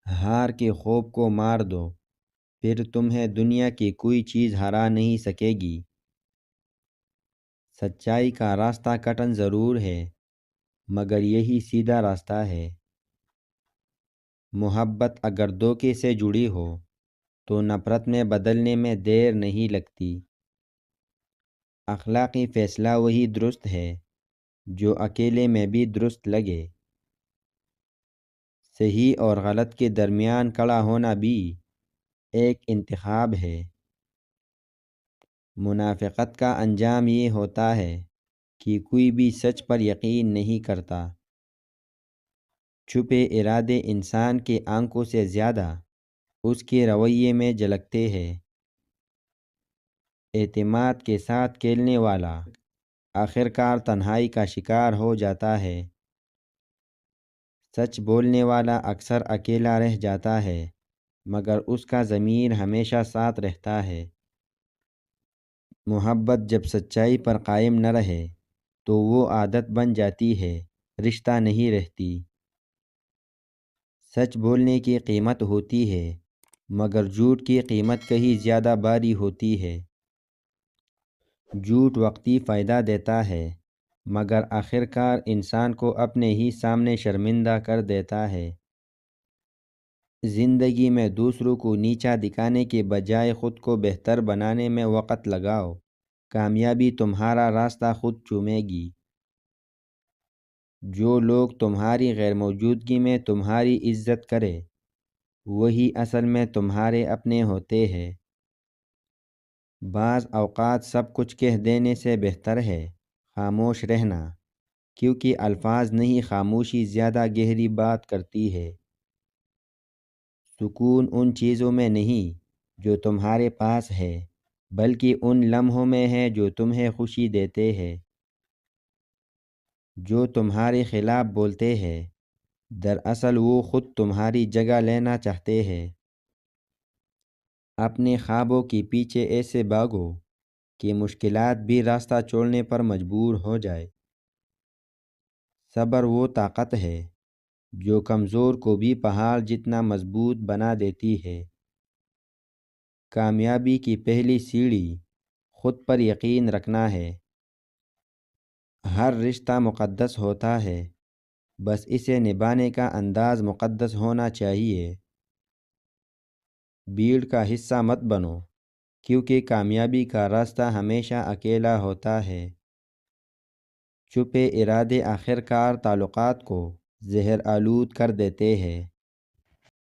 ہار کے خوف کو مار دو، پھر تمہیں دنیا کی کوئی چیز ہرا نہیں سکے گی۔ سچائی کا راستہ کٹن ضرور ہے، مگر یہی سیدھا راستہ ہے۔ محبت اگر دھوکے سے جڑی ہو تو نفرت میں بدلنے میں دیر نہیں لگتی۔ اخلاقی فیصلہ وہی درست ہے جو اکیلے میں بھی درست لگے۔ صحیح اور غلط کے درمیان کھڑا ہونا بھی ایک انتخاب ہے۔ منافقت کا انجام یہ ہوتا ہے کہ کوئی بھی سچ پر یقین نہیں کرتا۔ چھپے ارادے انسان کے آنکھوں سے زیادہ اس کے رویے میں جھلکتے ہیں۔ اعتماد کے ساتھ کھیلنے والا آخرکار تنہائی کا شکار ہو جاتا ہے۔ سچ بولنے والا اکثر اکیلا رہ جاتا ہے، مگر اس کا ضمیر ہمیشہ ساتھ رہتا ہے۔ محبت جب سچائی پر قائم نہ رہے تو وہ عادت بن جاتی ہے، رشتہ نہیں رہتی۔ سچ بولنے کی قیمت ہوتی ہے، مگر جھوٹ کی قیمت کہیں زیادہ بھاری ہوتی ہے۔ جھوٹ وقتی فائدہ دیتا ہے، مگر آخرکار انسان کو اپنے ہی سامنے شرمندہ کر دیتا ہے۔ زندگی میں دوسروں کو نیچا دکھانے کے بجائے خود کو بہتر بنانے میں وقت لگاؤ، کامیابی تمہارا راستہ خود چومے گی۔ جو لوگ تمہاری غیر موجودگی میں تمہاری عزت کرے، وہی اصل میں تمہارے اپنے ہوتے ہیں۔ بعض اوقات سب کچھ کہہ دینے سے بہتر ہے خاموش رہنا، کیونکہ الفاظ نہیں خاموشی زیادہ گہری بات کرتی ہے۔ سکون ان چیزوں میں نہیں جو تمہارے پاس ہے، بلکہ ان لمحوں میں ہے جو تمہیں خوشی دیتے ہیں۔ جو تمہارے خلاف بولتے ہیں، دراصل وہ خود تمہاری جگہ لینا چاہتے ہیں۔ اپنے خوابوں کے پیچھے ایسے بھاگو کہ مشکلات بھی راستہ چھوڑنے پر مجبور ہو جائے۔ صبر وہ طاقت ہے جو کمزور کو بھی پہاڑ جتنا مضبوط بنا دیتی ہے۔ کامیابی کی پہلی سیڑھی خود پر یقین رکھنا ہے۔ ہر رشتہ مقدس ہوتا ہے، بس اسے نبھانے کا انداز مقدس ہونا چاہیے۔ بھیڑ کا حصہ مت بنو، کیونکہ کامیابی کا راستہ ہمیشہ اکیلا ہوتا ہے۔ چھپے ارادے آخرکار تعلقات کو زہر آلود کر دیتے ہیں۔